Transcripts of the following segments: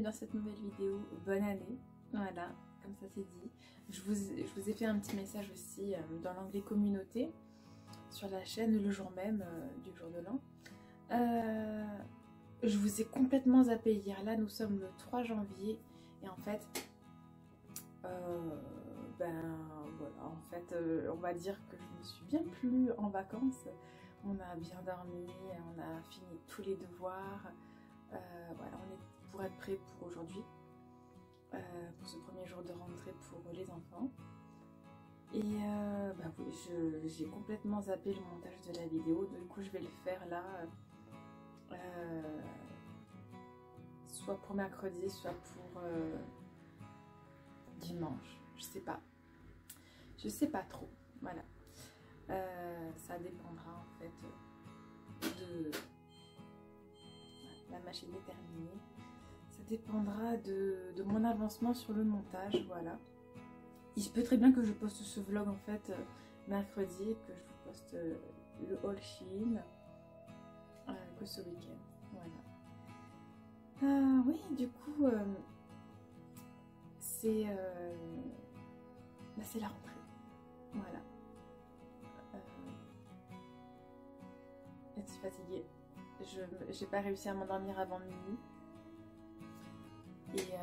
dans cette nouvelle vidéo. Bonne année, voilà, comme ça c'est dit. Je vous ai fait un petit message aussi dans l'onglet communauté sur la chaîne le jour même du jour de l'an. Je vous ai complètement zappé hier. Là nous sommes le 3 janvier et en fait on va dire que je ne suis bien plus en vacances. On a bien dormi, on a fini tous les devoirs. Voilà, on est pour être prêt pour aujourd'hui, pour ce premier jour de rentrée pour les enfants. Et oui, j'ai complètement zappé le montage de la vidéo, du coup je vais le faire là, soit pour mercredi, soit pour dimanche, je sais pas trop, voilà. Ça dépendra en fait de... La machine est terminée. Ça dépendra de mon avancement sur le montage, voilà. Il se peut très bien que je poste ce vlog en fait mercredi, que je vous poste le haul Shein que ce week-end, voilà. Oui, du coup, c'est la rentrée, voilà. Je suis fatiguée. J'ai pas réussi à m'endormir avant minuit et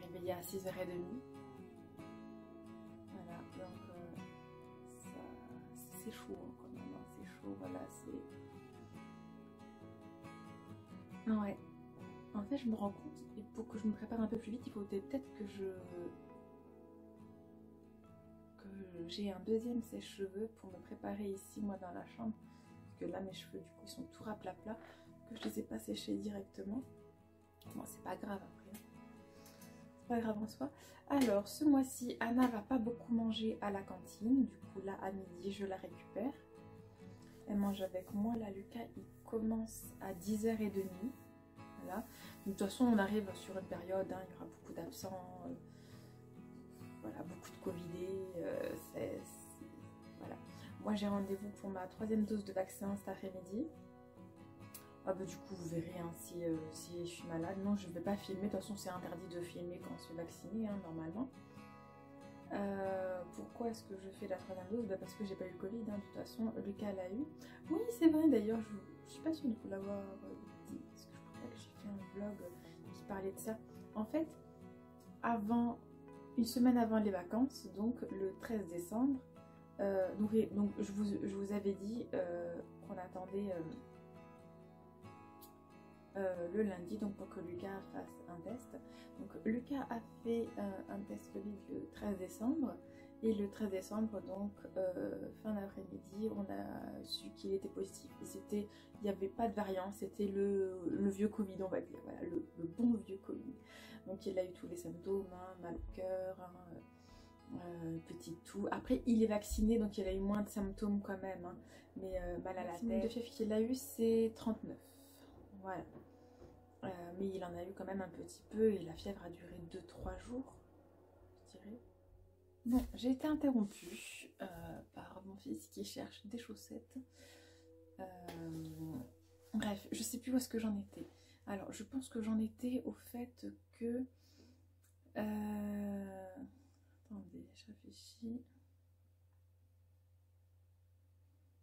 réveillée à 6h30. Voilà, donc c'est chaud hein, quand même, hein, c'est chaud, voilà, c'est... Ouais, en fait je me rends compte, et pour que je me prépare un peu plus vite, il faut peut-être que j'ai un deuxième sèche-cheveux pour me préparer ici, moi dans la chambre. Que là mes cheveux du coup ils sont tout raplapla, que je les ai pas séchés directement. Bon c'est pas grave après, c'est pas grave en soi. Alors ce mois-ci Anna va pas beaucoup manger à la cantine, du coup là à midi je la récupère, elle mange avec moi. Là Lucas il commence à 10h30, voilà. De toute façon on arrive sur une période, hein, il y aura beaucoup d'absents, voilà, beaucoup de covidés, voilà. Moi j'ai rendez-vous pour ma 3e dose de vaccin cet après-midi. Du coup vous verrez hein, si je suis malade. Non, je ne vais pas filmer, de toute façon c'est interdit de filmer quand on se fait vacciner hein, normalement. Pourquoi est-ce que je fais la 3e dose? Parce que j'ai pas eu le Covid, hein, de toute façon Lucas l'a eu. Oui c'est vrai d'ailleurs, je suis pas sûre de vous l'avoir dit, parce que je crois pas que j'ai fait un vlog qui parlait de ça. En fait, une semaine avant les vacances, donc le 13 décembre, donc je vous avais dit qu'on attendait le lundi donc pour que Lucas fasse un test. Donc Lucas a fait un test Covid le 13 décembre et le 13 décembre donc fin d'après-midi on a su qu'il était positif et il n'y avait pas de variant, c'était le vieux Covid on va dire, voilà, le bon vieux Covid. Donc il a eu tous les symptômes, hein, mal au cœur, hein, petit toux. Après il est vacciné donc il a eu moins de symptômes quand même, hein, mais mal à la tête. Le fièvre qu'il a eu c'est 39, voilà. Mais il en a eu quand même un petit peu et la fièvre a duré 2-3 jours, je dirais. Bon, j'ai été interrompue par mon fils qui cherche des chaussettes. Bref, je sais plus où est-ce que j'en étais. Alors je pense que j'en étais au fait que... Attendez, je réfléchis.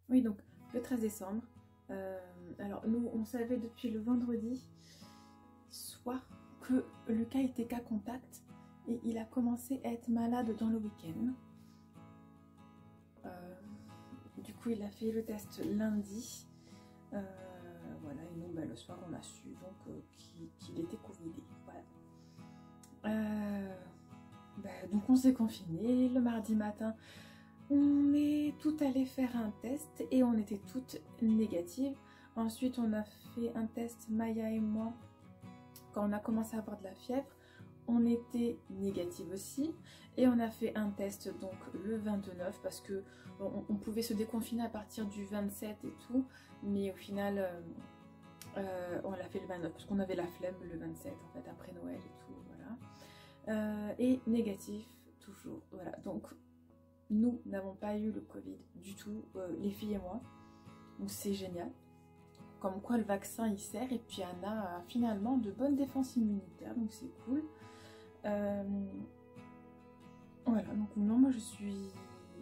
Oui, donc le 13 décembre. Alors nous, on savait depuis le vendredi soir que Lucas était cas contact et il a commencé à être malade dans le week-end. Du coup, il a fait le test lundi. Voilà, et nous, le soir, on a su donc qu'il était covidé. Voilà. Donc on s'est confiné le mardi matin. On est toutes allées faire un test et on était toutes négatives. Ensuite on a fait un test, Maya et moi, quand on a commencé à avoir de la fièvre. On était négative aussi. Et on a fait un test donc le 29 parce que on pouvait se déconfiner à partir du 27 et tout. Mais au final on l'a fait le 29 parce qu'on avait la flemme le 27 en fait après Noël et tout. Voilà. Et négatif toujours. Voilà, donc nous n'avons pas eu le Covid du tout, les filles et moi, donc c'est génial. comme quoi le vaccin il sert, et puis Anna a finalement de bonnes défenses immunitaires, donc c'est cool. Voilà, donc non, moi je suis...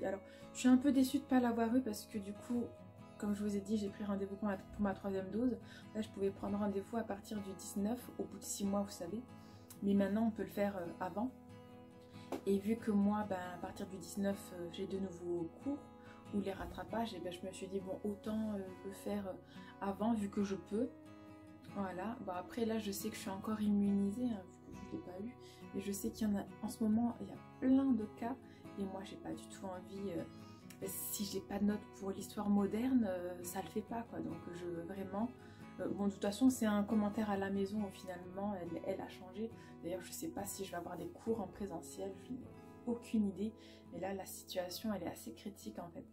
Alors, je suis un peu déçue de ne pas l'avoir eu parce que du coup, comme je vous ai dit, j'ai pris rendez-vous pour ma 3e dose. Là, je pouvais prendre rendez-vous à partir du 19, au bout de 6 mois, vous savez. Mais maintenant, on peut le faire avant. Et vu que moi, ben, à partir du 19, j'ai de nouveaux cours ou les rattrapages, et ben, je me suis dit, bon, autant le faire avant, vu que je peux. Voilà, bon, après là, je sais que je suis encore immunisée, hein, vu que je ne l'ai pas eu. Mais je sais qu'il y en a, en ce moment, il y a plein de cas. Et moi, j'ai pas du tout envie... si j'ai pas de notes pour l'histoire moderne, ça le fait pas, quoi. Donc, je veux vraiment... bon, de toute façon, c'est un commentaire à la maison où finalement, elle a changé. D'ailleurs, je sais pas si je vais avoir des cours en présentiel, je n'ai aucune idée. Mais là, la situation, elle est assez critique, en fait.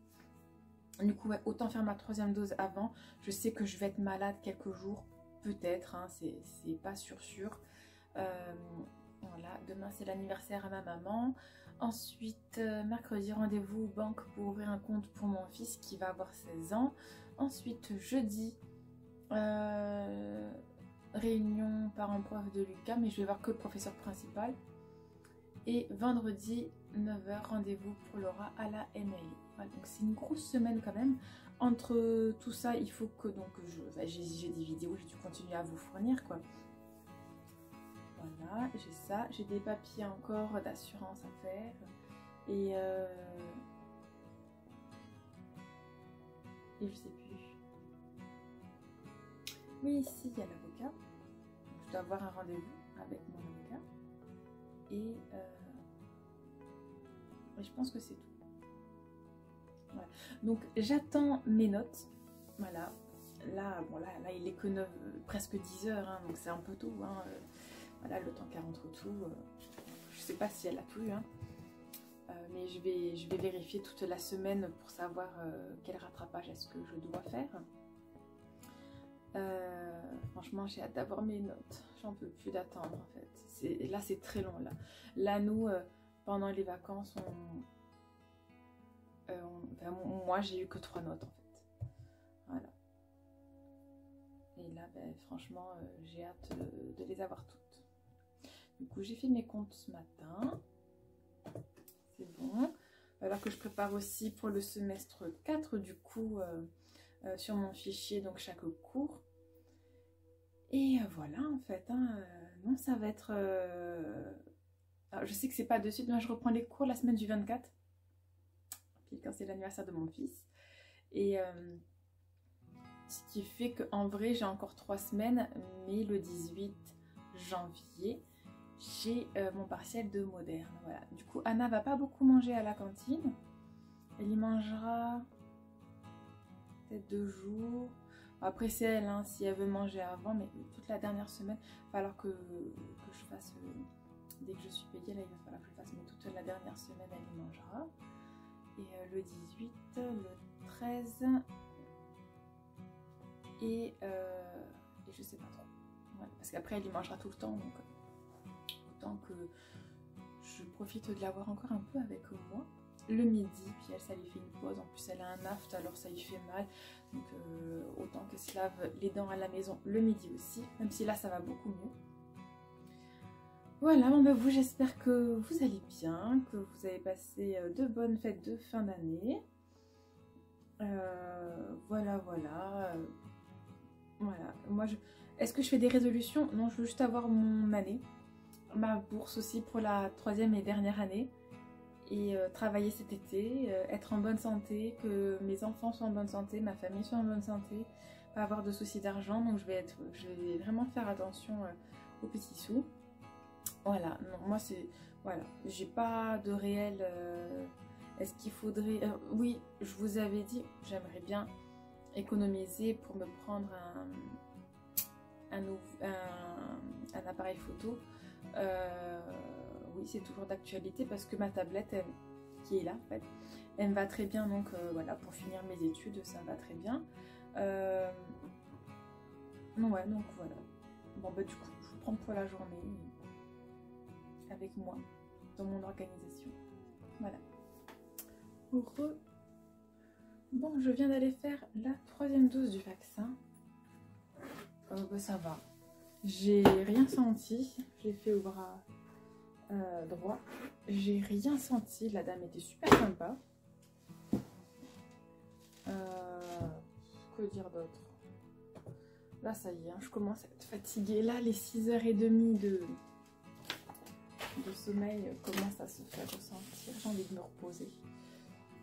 Du coup, ouais, autant faire ma 3e dose avant. Je sais que je vais être malade quelques jours, peut-être, hein, c'est pas sûr. Voilà, demain, c'est l'anniversaire à ma maman. Ensuite, mercredi, rendez-vous banque pour ouvrir un compte pour mon fils qui va avoir 16 ans. Ensuite, jeudi, réunion parents-prof de Lucas, mais je vais voir que le professeur principal. Et vendredi, 9 h, rendez-vous pour Laura à la MAI. Voilà, donc c'est une grosse semaine quand même. Entre tout ça, il faut que donc j'ai des vidéos, j'ai dû continuer à vous fournir, quoi. Voilà, j'ai ça, j'ai des papiers encore d'assurance à faire. Et je sais plus. Oui, ici il y a l'avocat. Je dois avoir un rendez-vous avec mon avocat. Et je pense que c'est tout. Voilà. Donc j'attends mes notes. Voilà. Là, bon, là il est que 9, presque 10 h, hein, donc c'est un peu tôt. Hein. Voilà, le temps qu'elle rentre tout. Je sais pas si elle a tout eu, hein. Mais je vais vérifier toute la semaine pour savoir quel rattrapage est-ce que je dois faire. Franchement, j'ai hâte d'avoir mes notes. J'en peux plus d'attendre, en fait. Là, c'est très long. Là nous, pendant les vacances, enfin, moi, j'ai eu que 3 notes, en fait. Voilà. Et là, ben, franchement, j'ai hâte de les avoir toutes. Du coup, j'ai fait mes comptes ce matin. C'est bon. Alors que je prépare aussi pour le semestre 4, du coup, sur mon fichier, donc chaque cours. Et voilà, en fait, hein, non, ça va être... Alors, je sais que c'est pas de suite, mais je reprends les cours la semaine du 24, puis quand c'est l'anniversaire de mon fils. Et ce qui fait qu'en vrai, j'ai encore 3 semaines, mais le 18 janvier, j'ai mon partiel de moderne. Voilà. Du coup, Anna va pas beaucoup manger à la cantine. Elle y mangera peut-être 2 jours. Après, c'est elle, hein, si elle veut manger avant, mais toute la dernière semaine, il va falloir que je fasse, dès que je suis payée, là, il va falloir que je fasse, mais toute la dernière semaine, elle y mangera. Et le 18, le 13, et je sais pas trop. Voilà, parce qu'après, elle y mangera tout le temps, donc autant que je profite de l'avoir encore un peu avec moi. Le midi, puis elle, ça lui fait une pause. En plus, elle a un aft, alors ça lui fait mal. Donc, autant qu'elle se lave les dents à la maison le midi aussi. Même si là, ça va beaucoup mieux. Voilà, bon, ben vous, j'espère que vous allez bien, que vous avez passé de bonnes fêtes de fin d'année. Voilà. Voilà. Moi, est-ce que je fais des résolutions? Non, je veux juste avoir mon année. Ma bourse aussi pour la 3e et dernière année. Et travailler cet été, être en bonne santé, que mes enfants soient en bonne santé, ma famille soit en bonne santé, pas avoir de soucis d'argent, donc je vais vraiment faire attention aux petits sous. Voilà, non, moi c'est, voilà, j'ai pas de réel, est-ce qu'il faudrait, oui, je vous avais dit, j'aimerais bien économiser pour me prendre un appareil photo. Oui, c'est toujours d'actualité parce que ma tablette qui est là en fait, elle me va très bien, donc voilà, pour finir mes études ça me va très bien. Ouais, donc voilà, bon bah du coup je vous prends pour la journée avec moi dans mon organisation. Voilà. Heureux. Bon, je viens d'aller faire la 3e dose du vaccin. Bah, ça va. J'ai rien senti. Je l'ai fait au bras droit. J'ai rien senti. La dame était super sympa. Que dire d'autre? Là, ça y est, hein, je commence à être fatiguée. Là, les 6h30 de sommeil commencent à se faire ressentir. J'ai envie de me reposer.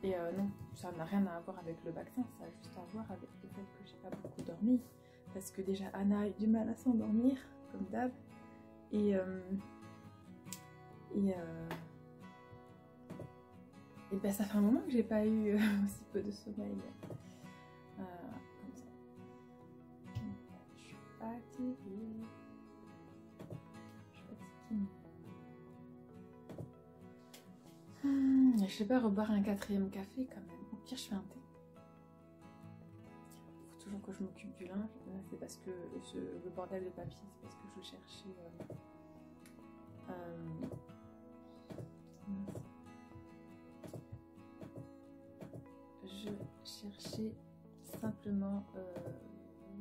Et non, ça n'a rien à voir avec le vaccin. Ça a juste à voir avec le fait que j'ai pas beaucoup dormi. Parce que déjà, Anna a eu du mal à s'endormir, comme d'hab. Et ben, ça fait un moment que j'ai pas eu aussi peu de sommeil. Comme ça. Je suis fatiguée. Je suis fatiguée. Je sais pas, reboire un 4e café quand même. Au pire, je fais un thé. Faut toujours que je m'occupe du linge. Là, c'est parce que le bordel de papier, c'est parce que je cherchais. Je cherchais simplement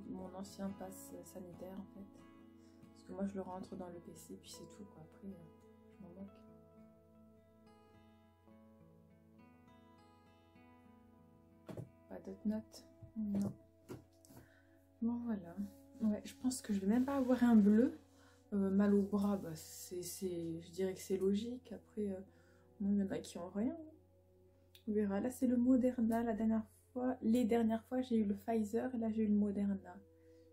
mon ancien pass sanitaire en fait. Parce que moi je le rentre dans le PC puis c'est tout quoi. Après je m'en moque. Pas d'autres notes? Non. Bon voilà. Ouais, je pense que je vais même pas avoir un bleu. Mal au bras, bah, je dirais que c'est logique. Après, il y en a qui ont rien. On verra. Là, c'est le Moderna. Les dernières fois, j'ai eu le Pfizer et là, j'ai eu le Moderna.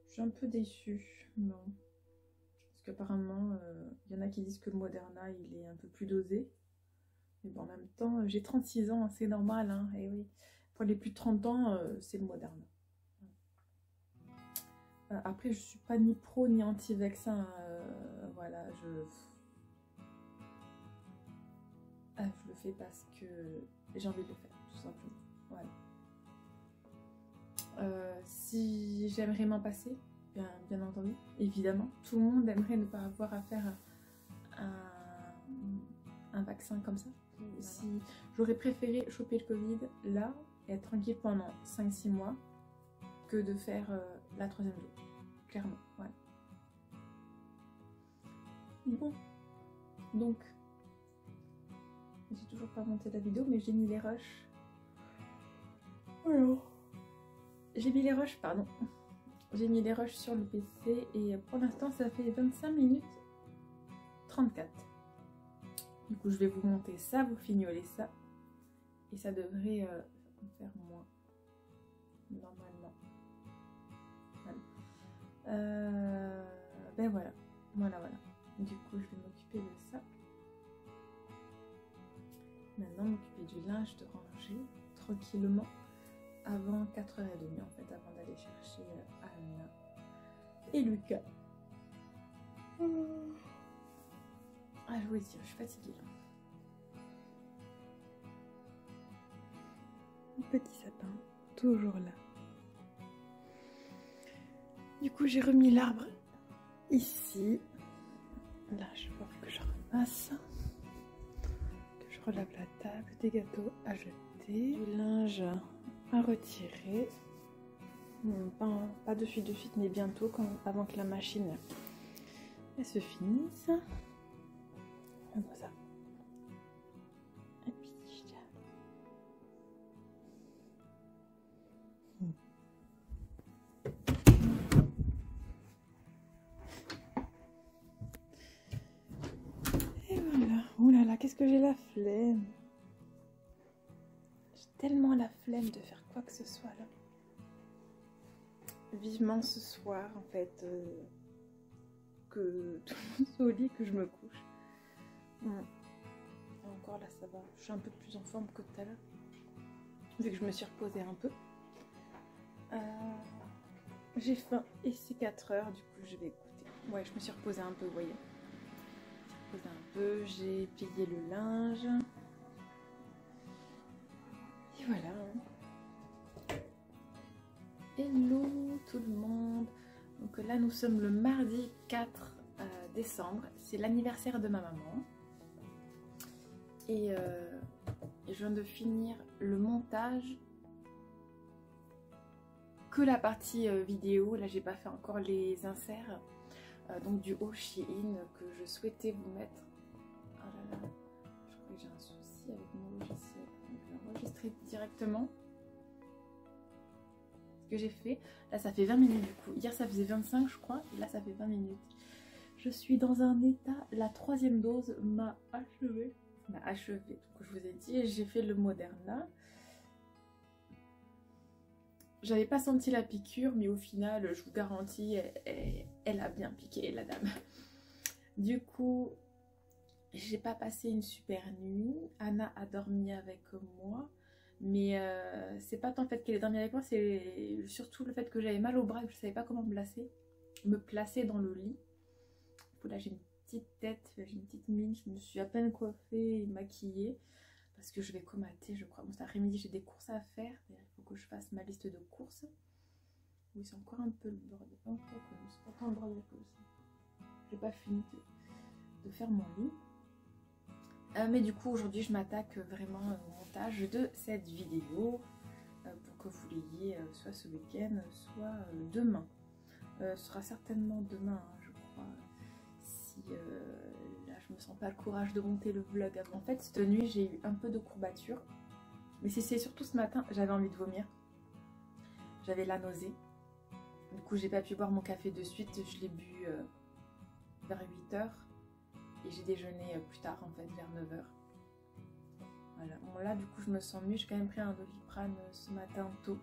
Je suis un peu déçue. Non. Parce qu'apparemment, il y en a qui disent que le Moderna, il est un peu plus dosé. Mais bon, en même temps, j'ai 36 ans, c'est normal. Hein, et oui. Pour les plus de 30 ans, c'est le Moderna. Après, je suis pas ni pro ni anti-vaccin. Voilà, je le fais parce que j'ai envie de le faire, tout simplement. Voilà. Si j'aimerais m'en passer, bien entendu, évidemment, tout le monde aimerait ne pas avoir à faire un vaccin comme ça. Voilà. Si j'aurais préféré choper le Covid là et être tranquille pendant 5-6 mois que de faire la 3e dose. Clairement, voilà. Bon, donc, j'ai toujours pas monté la vidéo, mais j'ai mis les rushs. Alors, j'ai mis les rushs, pardon. J'ai mis les rushs sur le PC et pour l'instant, ça fait 25 minutes 34. Du coup, je vais vous monter ça, vous fignoler ça. Et ça devrait en faire moins, normalement. Voilà. Ben voilà. Voilà. Du coup, je vais m'occuper de ça. Maintenant, m'occuper du linge, de ranger tranquillement avant 4h30 en fait, avant d'aller chercher Anna et Lucas. Ah, je voulais dire, je suis fatiguée là. Mon petit sapin, toujours là. Du coup, j'ai remis l'arbre ici. Là, je vois que je ramasse. Que je relave la table, des gâteaux à jeter, du linge à retirer. Pas de suite, mais bientôt, avant que la machine elle se finisse. Comme ça. Et puis, et voilà. Ouh là là, qu'est-ce que j'ai la flemme. J'ai tellement la flemme de faire quoi que ce soit là. Vivement ce soir en fait que tout le monde soit au lit, que je me couche. Encore là ça va, je suis un peu plus en forme que tout à l'heure vu que je me suis reposée un peu. J'ai faim et c'est 4h, du coup je vais écouter. Ouais, je me suis reposée un peu, vous voyez. Je me suis reposée un peu, j'ai plié le linge. Et voilà. Hello tout le monde. Donc là nous sommes le mardi 4 décembre. C'est l'anniversaire de ma maman. Et je viens de finir le montage que la partie vidéo. Là j'ai pas fait encore les inserts. Donc du haut Shein que je souhaitais vous mettre. Oh là là, je crois que j'ai un souci avec mon logiciel. Donc je vais enregistrer directement ce que j'ai fait. Là ça fait 20 minutes du coup. Hier ça faisait 25 je crois. Et là ça fait 20 minutes. Je suis dans un état, la 3e dose m'a achevé. Donc je vous ai dit, j'ai fait le Moderna. J'avais pas senti la piqûre, mais au final, je vous garantis, elle a bien piqué la dame. Du coup, j'ai pas passé une super nuit. Anna a dormi avec moi, mais c'est pas tant le fait qu'elle ait dormi avec moi, c'est surtout le fait que j'avais mal au bras et que je savais pas comment me placer dans le lit. Du coup, là, j'ai une petite tête, j'ai une petite mine, je me suis à peine coiffée et maquillée. Parce que je vais comater, je crois. Bon, cet après-midi, j'ai des courses à faire. Il faut que je fasse ma liste de courses. Oui, c'est encore un peu le bordel. C'est pas tant le bordel que ça. J'ai pas fini de faire mon lit. Mais du coup, aujourd'hui, je m'attaque vraiment au montage de cette vidéo. Pour que vous l'ayez soit ce week-end, soit demain. Ce sera certainement demain, hein, je crois. Si... là je me sens pas le courage de monter le vlog avant. En fait cette nuit j'ai eu un peu de courbature, mais c'est surtout ce matin j'avais envie de vomir, j'avais la nausée, du coup j'ai pas pu boire mon café de suite, je l'ai bu vers 8 h et j'ai déjeuné plus tard en fait vers 9 h. Voilà, bon là du coup je me sens mieux, j'ai quand même pris un Doliprane ce matin tôt,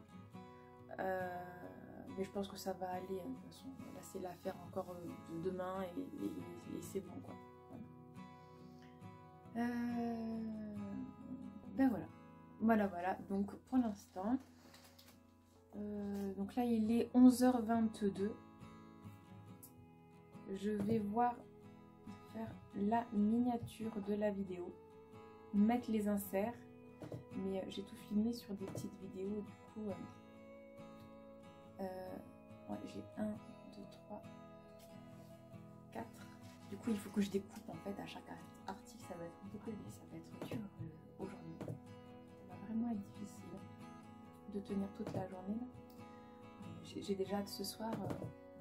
mais je pense que ça va aller, hein, de toute façon là c'est l'affaire encore de demain et c'est bon quoi. Ben voilà, donc pour l'instant donc là il est 11h22, je vais faire la miniature de la vidéo, mettre les inserts, mais j'ai tout filmé sur des petites vidéos du coup ouais, j'ai 1, 2, 3, 4. Du coup, il faut que je découpe en fait à chaque article. Ça va être un peu compliqué, ça va être dur aujourd'hui. Ça va vraiment être difficile de tenir toute la journée. J'ai déjà hâte ce soir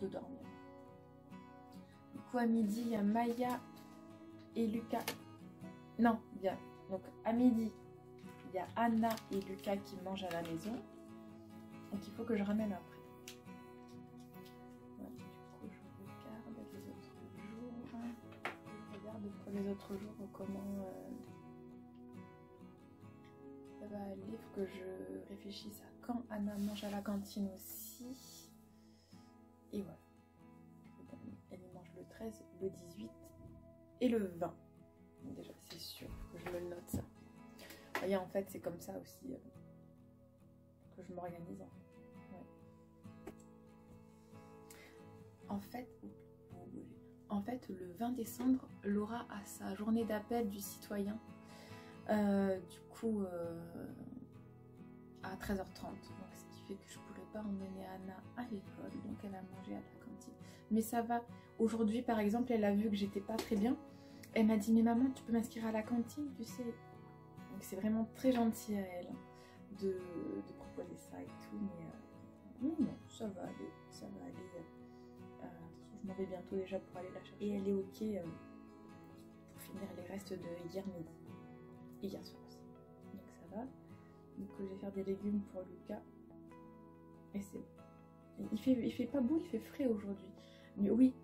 de dormir. Du coup, à midi, il y a Maya et Lucas. Non, bien. Donc, à midi, il y a Anna et Lucas qui mangent à la maison. Donc, il faut que je ramène après. Pour les autres jours, comment ça va aller. Il faut que je réfléchisse à quand Anna mange à la cantine aussi. Et voilà. Elle mange le 13, le 18 et le 20. Donc déjà, c'est sûr que je me le note ça. Vous voyez, en fait, c'est comme ça aussi que je m'organise. En fait, le 20 décembre, Laura a sa journée d'appel du citoyen. Du coup, à 13h30. Donc, ce qui fait que je ne pourrais pas emmener Anna à l'école. Donc, elle a mangé à la cantine. Mais ça va. Aujourd'hui, par exemple, elle a vu que j'étais pas très bien. Elle m'a dit, mais maman, tu peux m'inscrire à la cantine, tu sais. Donc, c'est vraiment très gentil à elle de proposer ça et tout. Mais non, ça va aller. Ça va aller. Je m'en vais bientôt déjà pour aller la chercher. Et elle est ok pour finir les restes de hier midi. Et hier soir aussi. Donc ça va. Donc je vais faire des légumes pour Lucas. Et c'est bon. Il fait pas beau, il fait frais aujourd'hui. Mais oui,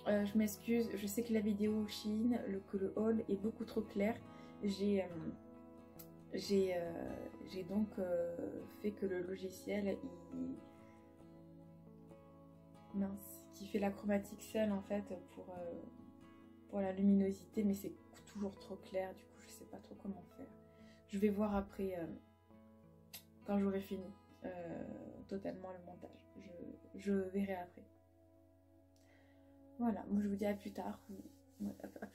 je m'excuse. Je sais que la vidéo Shein, que le haul est beaucoup trop clair. J'ai donc fait que le logiciel, qui fait la chromatique seule en fait pour la luminosité, mais c'est toujours trop clair, du coup je sais pas trop comment faire. Je vais voir après quand j'aurai fini totalement le montage, je verrai après. Voilà, moi je vous dis à plus tard. À plus tard.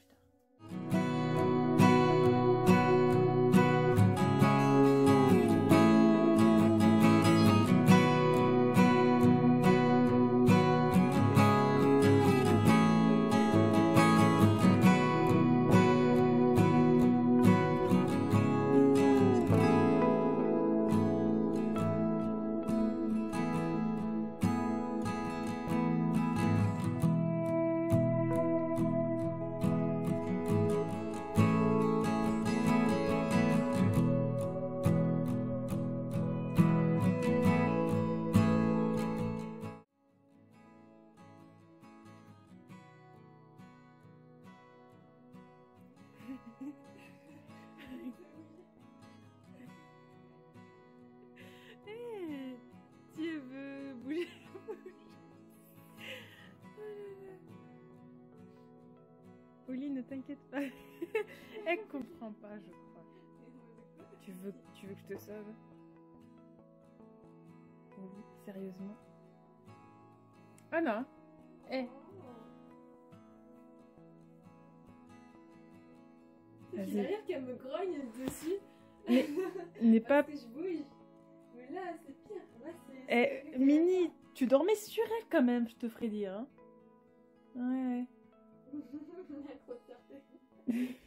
t'inquiète pas. Elle comprend pas, je crois. Tu veux que je te sauve? Oui, sérieusement. Ah non. Eh. Il arrive qu'elle me grogne dessus. N'est pas... Parce que je bouge. Mais là, c'est pire. Là, Eh, Mini, tu dormais sur elle quand même, je te ferai dire. Hein. Ouais. Il y a trop de fierté.